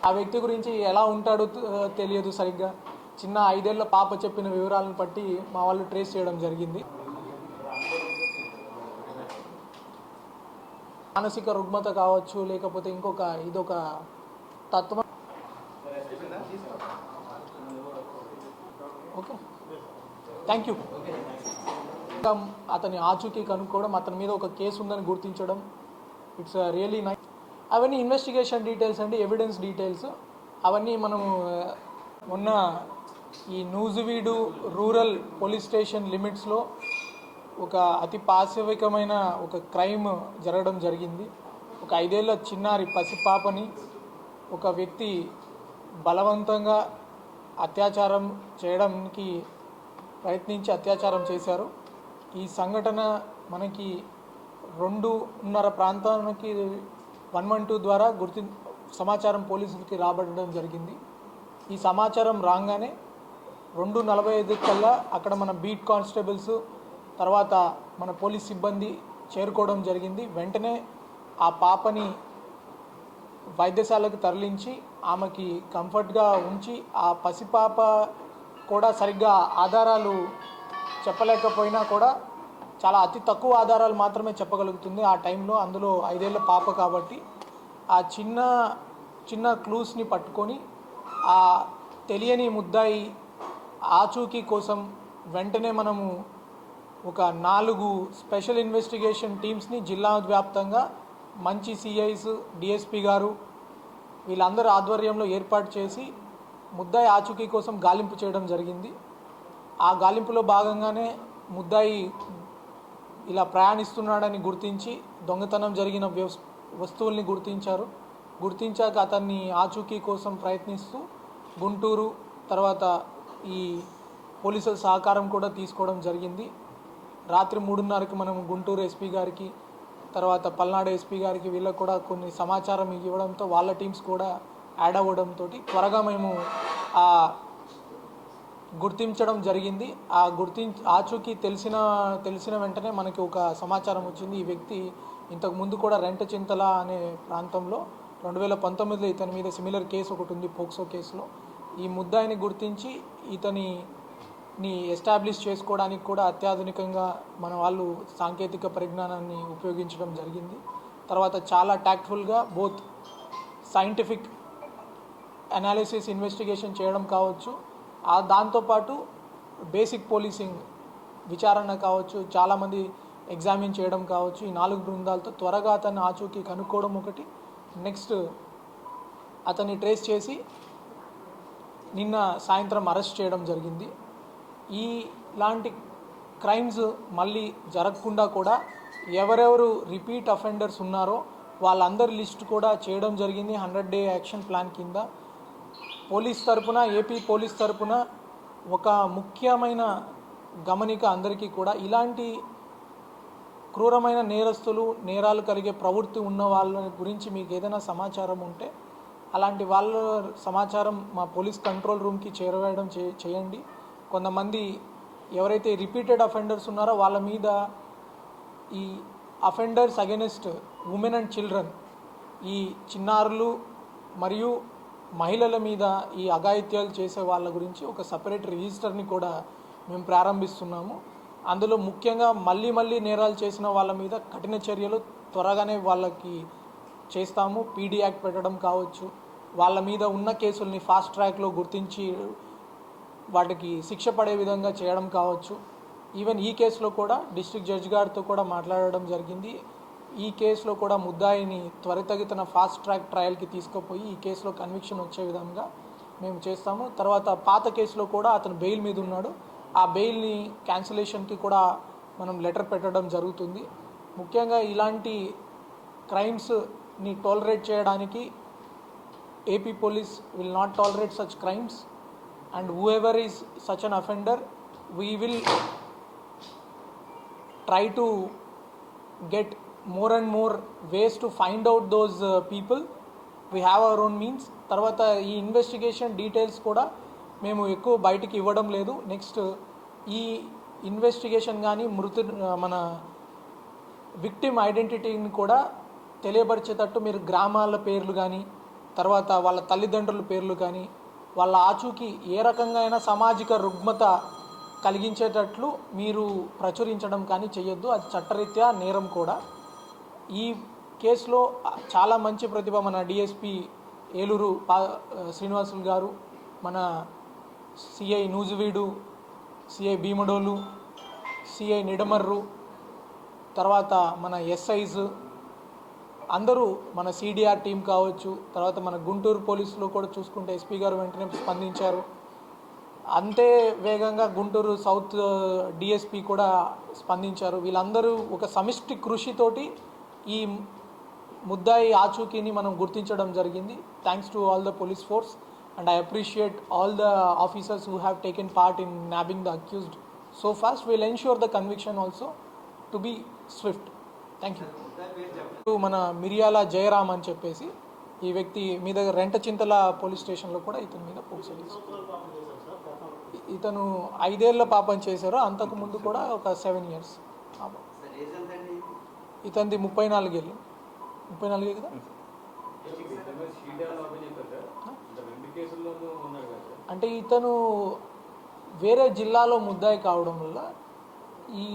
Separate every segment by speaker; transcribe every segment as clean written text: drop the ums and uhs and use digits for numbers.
Speaker 1: ఆ వ్యక్తి గురించి ఎలా ఉంటాడో తెలియదు సరిగ్గా. చిన్న 5 ఏళ్ల పాప చెప్పిన వివరాలను బట్టి మా వాళ్ళు ట్రేస్ చేయడం జరిగింది. మానసిక రుగ్మత కావచ్చు, లేకపోతే ఇదొక తత్వం. Okay, thank you. అతని ఆచూకీ కనుక్కోవడం, అతని మీద ఒక కేసు ఉందని గుర్తించడం, ఇట్స్ రియలీ నైస్. అవన్నీ ఇన్వెస్టిగేషన్ డీటెయిల్స్ అండి, ఎవిడెన్స్ డీటెయిల్స్. అవన్నీ మనము మొన్న ఈ నూజివీడు రూరల్ పోలీస్ స్టేషన్ లిమిట్స్లో ఒక అతి పాశవికమైన ఒక క్రైమ్ జరగడం జరిగింది. ఒక 5 ఏళ్ల చిన్నారి పసిపాపని ఒక వ్యక్తి బలవంతంగా అత్యాచారం చేయడానికి ప్రయత్నించి అత్యాచారం చేశారు. ఈ సంఘటన మనకి 2:30 ప్రాంతానికి 112 ద్వారా సమాచారం పోలీసులకి రాబడడం జరిగింది. ఈ సమాచారం రాగానే 2:45 కల్లా అక్కడ మన బీట్ కానిస్టేబుల్స్, తర్వాత మన పోలీస్ సిబ్బంది చేరుకోవడం జరిగింది. వెంటనే ఆ పాపని వైద్యశాలకు తరలించి ఆమెకి కంఫర్ట్గా ఉంచి, ఆ పసిపాప కూడా సరిగ్గా ఆధారాలు చెప్పలేకపోయినా కూడా చాలా అతి తక్కువ ఆధారాలు మాత్రమే చెప్పగలుగుతుంది ఆ టైంలో. అందులో 5 ఏళ్ల పాప కాబట్టి ఆ చిన్న చిన్న క్లూస్ని పట్టుకొని ఆ తెలియని ముద్దాయి ఆచూకీ కోసం వెంటనే మనము ఒక 4 స్పెషల్ ఇన్వెస్టిగేషన్ టీమ్స్ని జిల్లా వ్యాప్తంగా మంచి సిఐస్, డిఎస్పీ గారు వీళ్ళందరూ ఆధ్వర్యంలో ఏర్పాటు చేసి ముద్దాయి ఆచూకీ కోసం గాలింపు చేయడం జరిగింది. ఆ గాలింపులో భాగంగానే ముద్దాయి ఇలా ప్రయాణిస్తున్నాడని గుర్తించి దొంగతనం జరిగిన వస్తువుల్ని గుర్తించాక అతన్ని ఆచూకీ కోసం ప్రయత్నిస్తూ గుంటూరు, తర్వాత ఈ పోలీసుల సహకారం కూడా తీసుకోవడం జరిగింది. రాత్రి 3:30కి మనం గుంటూరు ఎస్పీ గారికి, తర్వాత పల్నాడు ఎస్పీ గారికి వీళ్ళకు కూడా కొన్ని సమాచారం ఇవ్వడంతో వాళ్ళ టీమ్స్ కూడా యాడ్ అవ్వడంతో త్వరగా మేము గుర్తించడం జరిగింది. ఆచూకీ తెలిసిన వెంటనే మనకి ఒక సమాచారం వచ్చింది. ఈ వ్యక్తి ఇంతకుముందు కూడా రెంటచింతల అనే ప్రాంతంలో 2019లో ఇతని మీద సిమిలర్ కేసు ఒకటి ఉంది, పోక్సో కేసులో. ఈ ముద్దాయిని గుర్తించి ఇతనిని ఎస్టాబ్లిష్ చేసుకోవడానికి కూడా అత్యాధునికంగా మన వాళ్ళు సాంకేతిక పరిజ్ఞానాన్ని ఉపయోగించడం జరిగింది. తర్వాత చాలా ట్యాక్ట్ఫుల్గా బోత్ సైంటిఫిక్ అనాలిసిస్, ఇన్వెస్టిగేషన్ చేయడం కావచ్చు, దాంతోపాటు బేసిక్ పోలీసింగ్ విచారణ కావచ్చు, చాలామంది ఎగ్జామిన్ చేయడం కావచ్చు. ఈ 4 బృందాలతో త్వరగా అతన్ని ఆచూకీ కనుక్కోవడం ఒకటి, నెక్స్ట్ అతన్ని ట్రేస్ చేసి నిన్న సాయంత్రం అరెస్ట్ చేయడం జరిగింది. ఇలాంటి క్రైమ్స్ మళ్ళీ జరగకుండా కూడా ఎవరెవరు రిపీట్ అఫెండర్స్ ఉన్నారో వాళ్ళందరి లిస్ట్ కూడా చేయడం జరిగింది 100 డే యాక్షన్ ప్లాన్ కింద. పోలీస్ తరపున, ఏపీ పోలీస్ తరపున ఒక ముఖ్యమైన గమనిక అందరికీ కూడా, ఇలాంటి క్రూరమైన నేరస్తులు, నేరాలు కలిగే ప్రవృత్తి ఉన్న వాళ్ళ గురించి మీకు ఏదైనా సమాచారం ఉంటే అలాంటి వాళ్ళ సమాచారం మా పోలీస్ కంట్రోల్ రూమ్కి చేరవేయడం చేయండి. కొంతమంది ఎవరైతే రిపీటెడ్ అఫెండర్స్ ఉన్నారో వాళ్ళ మీద ఈ offenders against women and children, ఈ చిన్నారులు మరియు మహిళల మీద ఈ అఘాయిత్యాలు చేసే వాళ్ళ గురించి ఒక సపరేట్ రిజిస్టర్ని కూడా మేము ప్రారంభిస్తున్నాము. అందులో ముఖ్యంగా మళ్ళీ నేరాలు చేసిన వాళ్ళ మీద కఠిన చర్యలు త్వరగానే వాళ్ళకి చేస్తాము. పీడీ యాక్ట్ పెట్టడం కావచ్చు, వాళ్ళ మీద ఉన్న కేసుల్ని ఫాస్ట్ ట్రాక్లో గుర్తించి వాటికి శిక్ష పడే విధంగా చేయడం కావచ్చు. ఈవెన్ ఈ కేసులో కూడా డిస్ట్రిక్ట్ జడ్జి గారితో కూడా మాట్లాడడం జరిగింది. ఈ కేసులో కూడా ముద్దాయిని త్వరితగతిన ఫాస్ట్ ట్రాక్ ట్రయల్కి తీసుకుపోయి ఈ కేసులో కన్విక్షన్ వచ్చే విధంగా మేము చేస్తాము. తర్వాత పాత కేసులో కూడా అతను బెయిల్ మీద ఉన్నాడు, ఆ బెయిల్ని క్యాన్సిలేషన్కి కూడా మనం లెటర్ పెట్టడం జరుగుతుంది. ముఖ్యంగా ఇలాంటి క్రైమ్స్ని టాలరేట్ చేయడానికి AP police will not tolerate such crimes, and whoever is such an offender, we will try to get more and more ways to find out those people. We have our own means. తర్వాత ఈ investigation details కూడా మేము ఎక్కువ బయటికి ఇవ్వడం లేదు. Next ఈ investigation కానీ మన విక్టిమ్ ఐడెంటిటీని కూడా తెలియపరిచేటట్టు మీరు గ్రామాల పేర్లు కానీ, తర్వాత వాళ్ళ తల్లిదండ్రుల పేర్లు కానీ వాళ్ళ ఆచూకీ ఏ రకంగా అయినా సామాజిక రుగ్మత కలిగించేటట్లు మీరు ప్రచురించడం కానీ చేయొద్దు. అది చట్టరీత్యా నేరం కూడా. ఈ కేసులో చాలా మంచి ప్రతిభ మన డిఎస్పి ఏలూరు శ్రీనివాసులు గారు, మన CI Nuzvid, CI Bhimadole, CI Nidamarru, తర్వాత మన ఎస్ఐస్ అందరూ, మన సిడిఆర్ టీం కావచ్చు, తర్వాత మన గుంటూరు పోలీసులో కూడా చూసుకుంటే ఎస్పీ గారు వెంటనే స్పందించారు. అంతే వేగంగా గుంటూరు సౌత్ డిఎస్పి కూడా స్పందించారు. వీళ్ళందరూ ఒక సమిష్టి కృషితోటి ఈ ముద్దాయి ఆచూకీని మనం గుర్తించడం జరిగింది. Thanks to all the police force and I appreciate all the officers who have taken part in nabbing the accused so fast. Will ensure the conviction also to be swift. Thank you. మన మిరియాల జయరామ్ అని చెప్పేసి ఈ వ్యక్తి మీద Rentachintala police స్టేషన్లో కూడా ఇతని మీద పోక్సో ఇతను 5 ఏళ్ళ పాపం చేశారు. అంతకు ముందు కూడా ఒక 7 years. ఇతనిది 34 ఏళ్ళు. 34 కదా. అంటే ఇతను వేరే జిల్లాలో ముద్దాయి కావడం వల్ల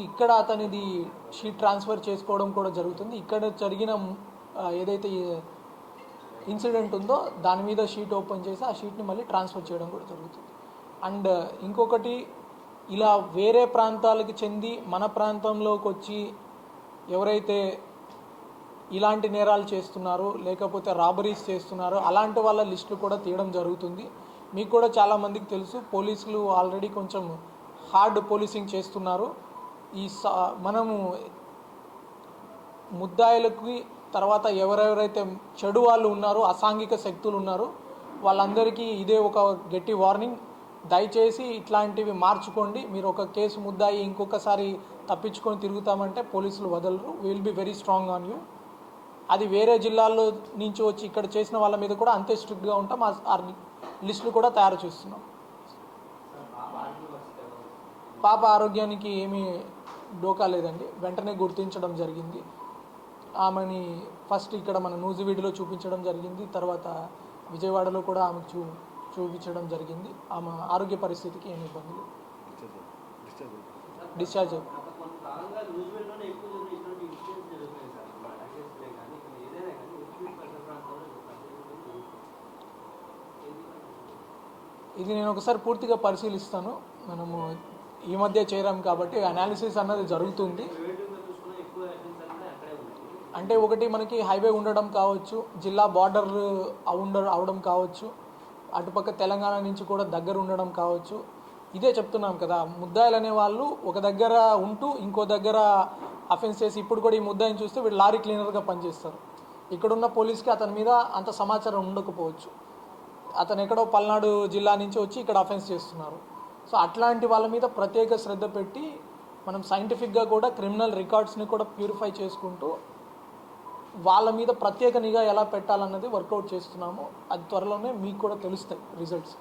Speaker 1: ఇక్కడ అతనిది షీట్ ట్రాన్స్ఫర్ చేసుకోవడం కూడా జరుగుతుంది. ఇక్కడ జరిగిన ఏదైతే ఇన్సిడెంట్ ఉందో దాని మీద షీట్ ఓపెన్ చేసి ఆ షీట్ని మళ్ళీ ట్రాన్స్ఫర్ చేయడం కూడా జరుగుతుంది. అండ్ ఇంకొకటి, ఇలా వేరే ప్రాంతాలకు చెంది మన ప్రాంతంలోకి వచ్చి ఎవరైతే ఇలాంటి నేరాలు చేస్తున్నారో లేకపోతే రాబరీస్ చేస్తున్నారో అలాంటి వాళ్ళ లిస్టులు కూడా తీయడం జరుగుతుంది. మీకు కూడా చాలామందికి తెలుసు, పోలీసులు ఆల్రెడీ కొంచెం హార్డ్ పోలీసింగ్ చేస్తున్నారు. మనము ముద్దాయిలకి తర్వాత ఎవరెవరైతే చెడు వాళ్ళు ఉన్నారో, అసాంఘిక శక్తులు ఉన్నారో వాళ్ళందరికీ ఇదే ఒక గట్టి వార్నింగ్. దయచేసి ఇట్లాంటివి మార్చుకోండి. మీరు ఒక కేసు ముద్దాయి ఇంకొకసారి తప్పించుకొని తిరుగుతామంటే పోలీసులు వదలరు. Will be very strong on you. అది వేరే జిల్లాల్లో నుంచి వచ్చి ఇక్కడ చేసిన వాళ్ళ మీద కూడా అంతే స్ట్రిక్ట్గా ఉంటాం. ఆ లిస్టులు కూడా తయారు చేస్తున్నాం. పాప ఆరోగ్యానికి ఏమీ డోకా లేదండి. వెంటనే గుర్తించడం జరిగింది. ఆమెని ఫస్ట్ ఇక్కడ మన నూజివీడులో చూపించడం జరిగింది. తర్వాత విజయవాడలో కూడా ఆమెకు చూపించడం జరిగింది. ఆమె ఆరోగ్య పరిస్థితికి ఏమి ఇబ్బందులు డిశ్చార్జ్ ఇది నేను ఒకసారి పూర్తిగా పరిశీలిస్తాను. మనము ఈ మధ్య చేరాం కాబట్టి అనాలిసిస్ అన్నది జరుగుతుంది. అంటే ఒకటి మనకి హైవే ఉండడం కావచ్చు, జిల్లా బార్డర్ అవడం కావచ్చు, అటుపక్క తెలంగాణ నుంచి కూడా దగ్గర ఉండడం కావచ్చు. ఇదే చెప్తున్నాం కదా, ముద్దాయిలు అనే వాళ్ళు ఒక దగ్గర ఉంటూ ఇంకో దగ్గర అఫెన్స్ చేసి, ఇప్పుడు కూడా ఈ ముద్దాయిని చూస్తే వీళ్ళు లారీ క్లీనర్గా పనిచేస్తారు. ఇక్కడున్న పోలీస్కి అతని మీద అంత సమాచారం ఉండకపోవచ్చు. అతను ఎక్కడో పల్నాడు జిల్లా నుంచి వచ్చి ఇక్కడ అఫెన్స్ చేస్తున్నారు. సో అట్లాంటి వాళ్ళ మీద ప్రత్యేక శ్రద్ధ పెట్టి మనం సైంటిఫిక్గా కూడా క్రిమినల్ రికార్డ్స్ని కూడా ప్యూరిఫై చేసుకుంటూ వాళ్ళ మీద ప్రత్యేక నిఘా ఎలా పెట్టాలన్నది వర్కౌట్ చేస్తున్నాము. అది త్వరలోనే మీకు కూడా తెలుస్తాయి రిజల్ట్స్.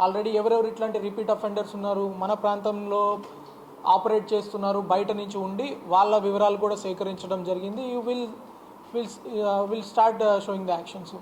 Speaker 1: ఆల్రెడీ ఎవరెవరు ఇట్లాంటి రిపీట్ అఫెండర్స్ ఉన్నారు, మన ప్రాంతంలో ఆపరేట్ చేస్తున్నారు, బయట నుంచి ఉండి వాళ్ళ వివరాలు కూడా సేకరించడం జరిగింది. You will start showing the actions.